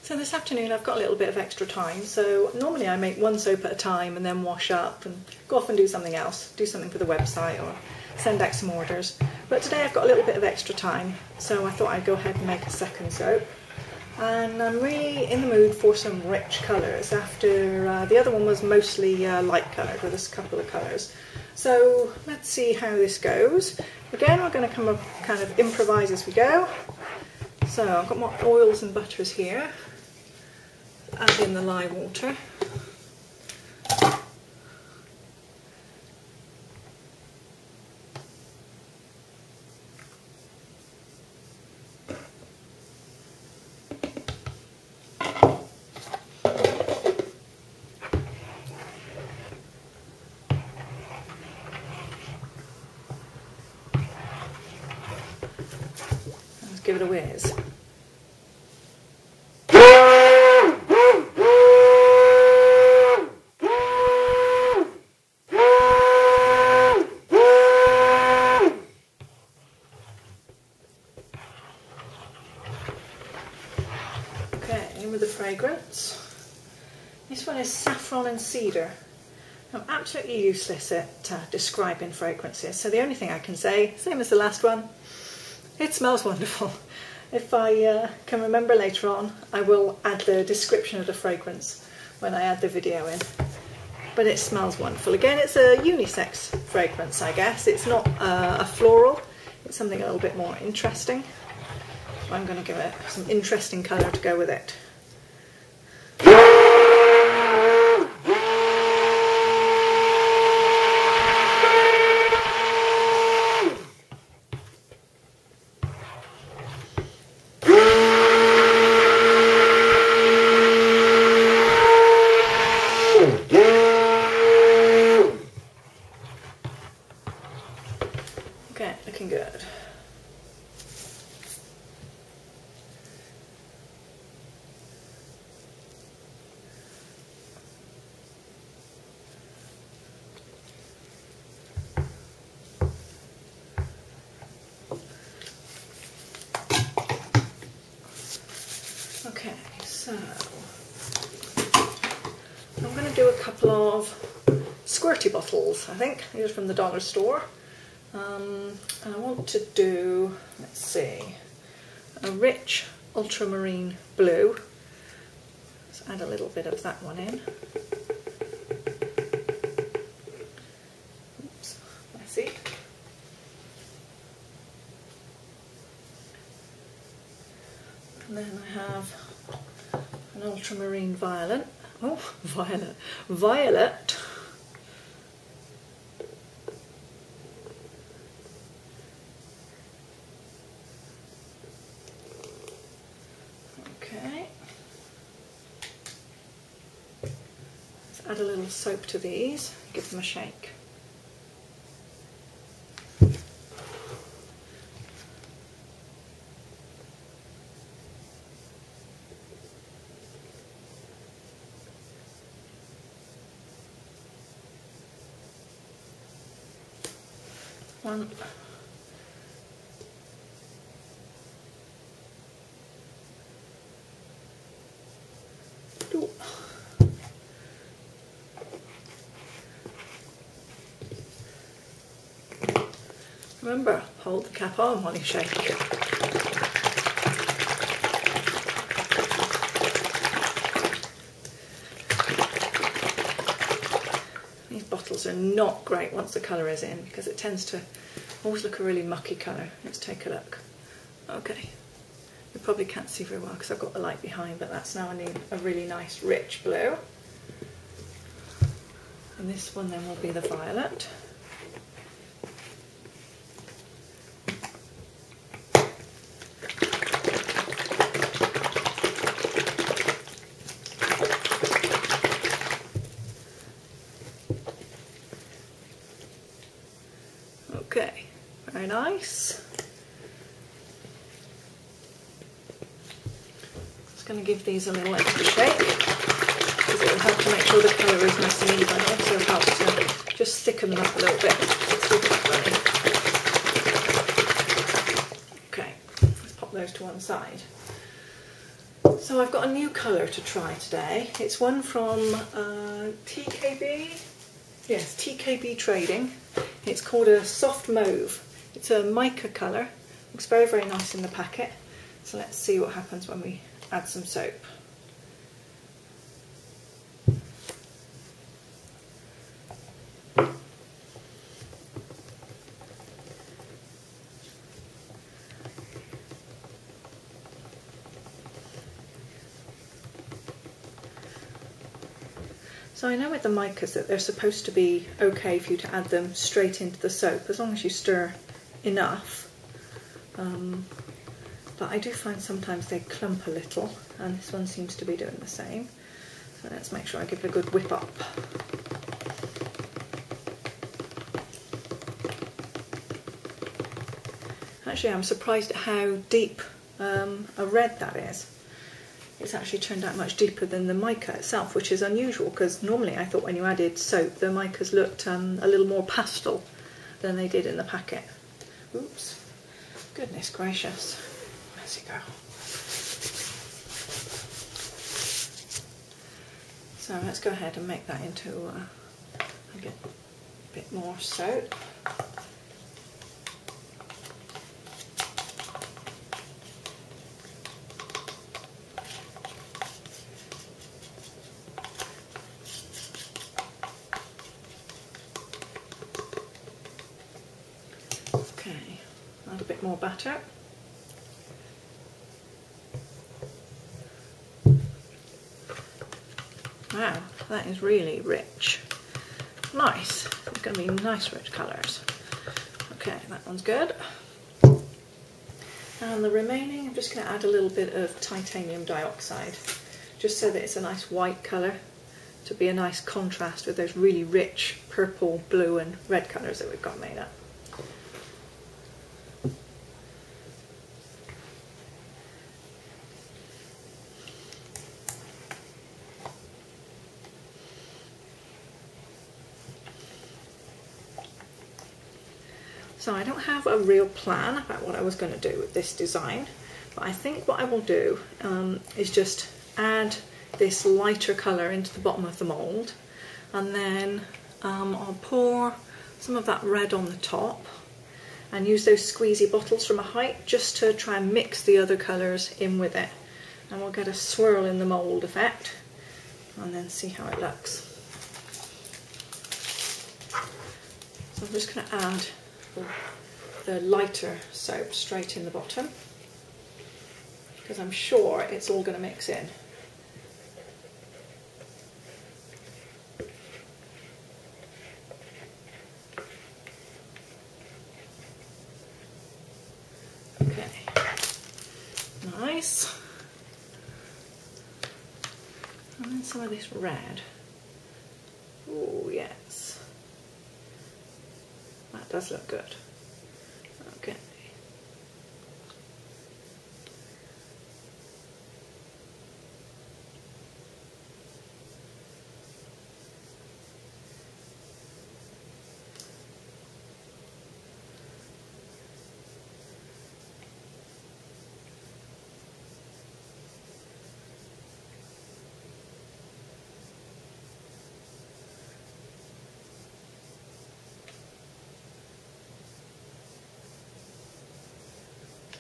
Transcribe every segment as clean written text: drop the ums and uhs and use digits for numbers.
So this afternoon I've got a little bit of extra time, so normally I make one soap at a time and then wash up and go off and do something else, do something for the website or send out some orders. But today I've got a little bit of extra time, so I thought I'd go ahead and make a second soap. And I'm really in the mood for some rich colours after the other one was mostly light coloured with a couple of colours. So let's see how this goes. Again, we're going to come up kind of improvise as we go. So I've got my oils and butters here. Add in the lye water. Let's give it a whiz. With the fragrance. This one is Saffron and Cedar. I'm absolutely useless at describing fragrances, so the only thing I can say, same as the last one, it smells wonderful. If I can remember later on, I will add the description of the fragrance when I add the video in. But it smells wonderful. Again, it's a unisex fragrance, I guess. It's not a floral, it's something a little bit more interesting. So I'm going to give it some interesting colour to go with it. Okay, looking good. Okay, so I'm going to do a couple of squirty bottles, I think. These are from the dollar store. And I want to do, let's see, a rich ultramarine blue. Let's add a little bit of that one in. Oops, messy. And then I have an ultramarine violet. Oh, violet. Okay. Let's add a little soap to these, give them a shake. One. Two. Remember, hold the cap on while you shake. These bottles are not great once the colour is in because it tends to always look a really mucky colour. Let's take a look. Okay, you probably can't see very well because I've got the light behind, but that's now a really nice rich blue. And this one then will be the violet. Okay, very nice. Just going to give these a little extra shake because it will help to make sure the colour is nice and even. It also helps to just thicken them up a little bit. Okay, let's pop those to one side. So I've got a new colour to try today. It's one from TKB. Yes, TKB Trading. It's called a soft mauve. It's a mica colour. Looks very, very nice in the packet. So let's see what happens when we add some soap. So I know with the micas that they're supposed to be okay for you to add them straight into the soap as long as you stir enough. But I do find sometimes they clump a little, and this one seems to be doing the same. So let's make sure I give it a good whip up. Actually, I'm surprised at how deep a red that is. It's actually turned out much deeper than the mica itself, which is unusual because normally I thought when you added soap the micas looked a little more pastel than they did in the packet. Oops, goodness gracious, messy girl. So let's go ahead and make that into a bit more soap. Okay, add a bit more batter. Wow, that is really rich. Nice. It's going to be nice rich colours. Okay, that one's good. And the remaining, I'm just going to add a little bit of titanium dioxide, just so that it's a nice white colour, to be a nice contrast with those really rich purple, blue and red colours that we've got made up. So I don't have a real plan about what I was going to do with this design, but I think what I will do is just add this lighter colour into the bottom of the mould, and then I'll pour some of that red on the top and use those squeezy bottles from a height just to try and mix the other colours in with it, and we'll get a swirl in the mould effect and then see how it looks. So I'm just going to add the lighter soap straight in the bottom because I'm sure it's all going to mix in. Okay, nice. And then some of this red. Oh yes. That does look good. Okay.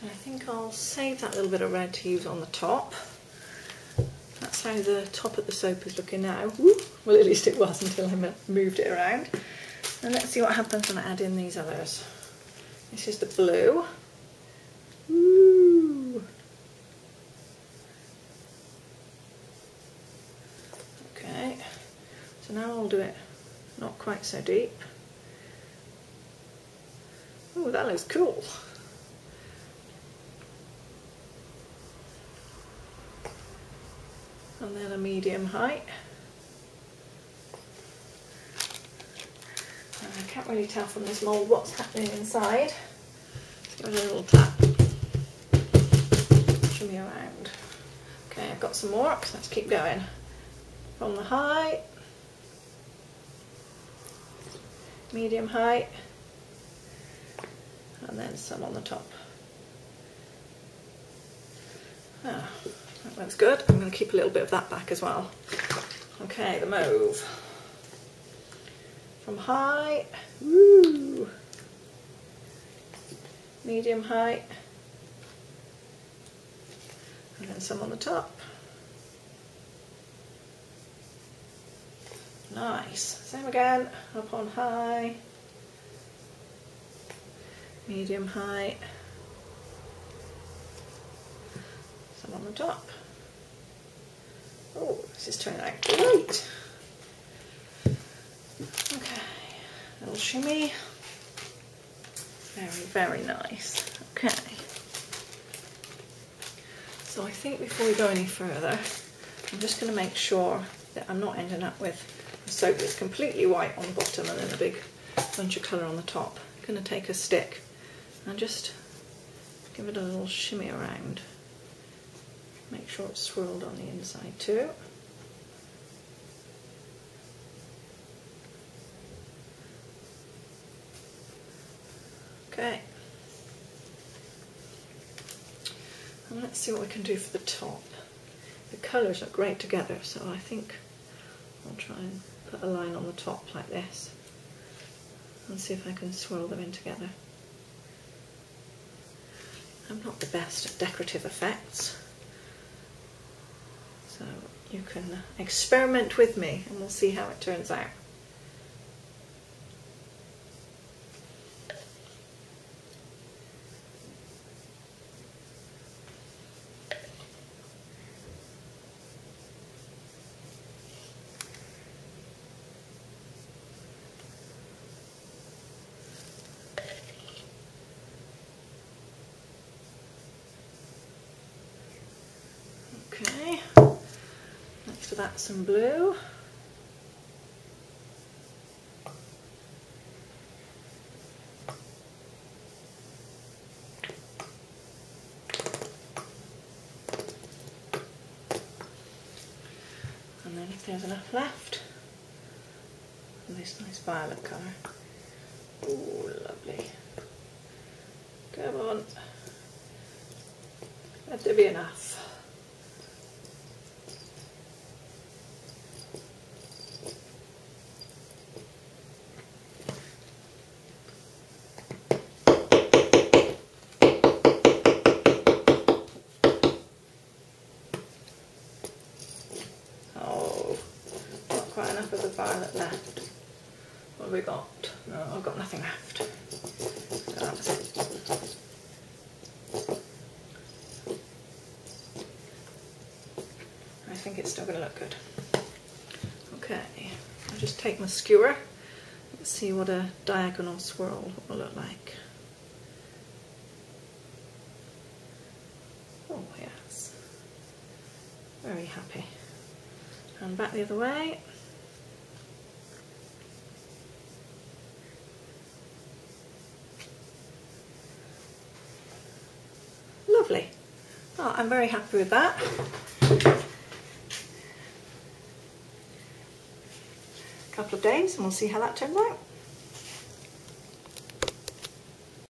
I think I'll save that little bit of red to use on the top. That's how the top of the soap is looking now. Woo! Well, at least it was until I moved it around. And let's see what happens when I add in these others. This is the blue. Woo! Okay, so now I'll do it not quite so deep. Oh, that looks cool. And then a medium height. I can't really tell from this mould what's happening inside. Let's give it a little tap. Shimmy around. Okay, I've got some more, so let's keep going. From the height, medium height, and then some on the top. Ah. That looks good. I'm going to keep a little bit of that back as well. Okay, the mauve. From high, woo, medium height, and then some on the top. Nice. Same again, up on high, medium height, some on the top. Oh, this is turning out great. Okay, little shimmy. Very, very nice. Okay. So I think before we go any further, I'm just going to make sure that I'm not ending up with a soap that's completely white on the bottom and then a big bunch of colour on the top. I'm going to take a stick and just give it a little shimmy around. Make sure it's swirled on the inside too. Okay. And let's see what we can do for the top. The colours look great together, so I think I'll try and put a line on the top like this and see if I can swirl them in together. I'm not the best at decorative effects, so you can experiment with me and we'll see how it turns out. Okay, next to that some blue. And then if there's enough left, this nice violet colour. Oh, lovely. Come on. Let there be enough. Quite enough of the violet left. What have we got? No, I've got nothing left. So that's it. I think it's still going to look good. Okay, I'll just take my skewer. Let's see what a diagonal swirl will look like. Oh yes, very happy. And back the other way. Lovely. Oh, I'm very happy with that. A couple of days and we'll see how that turns out.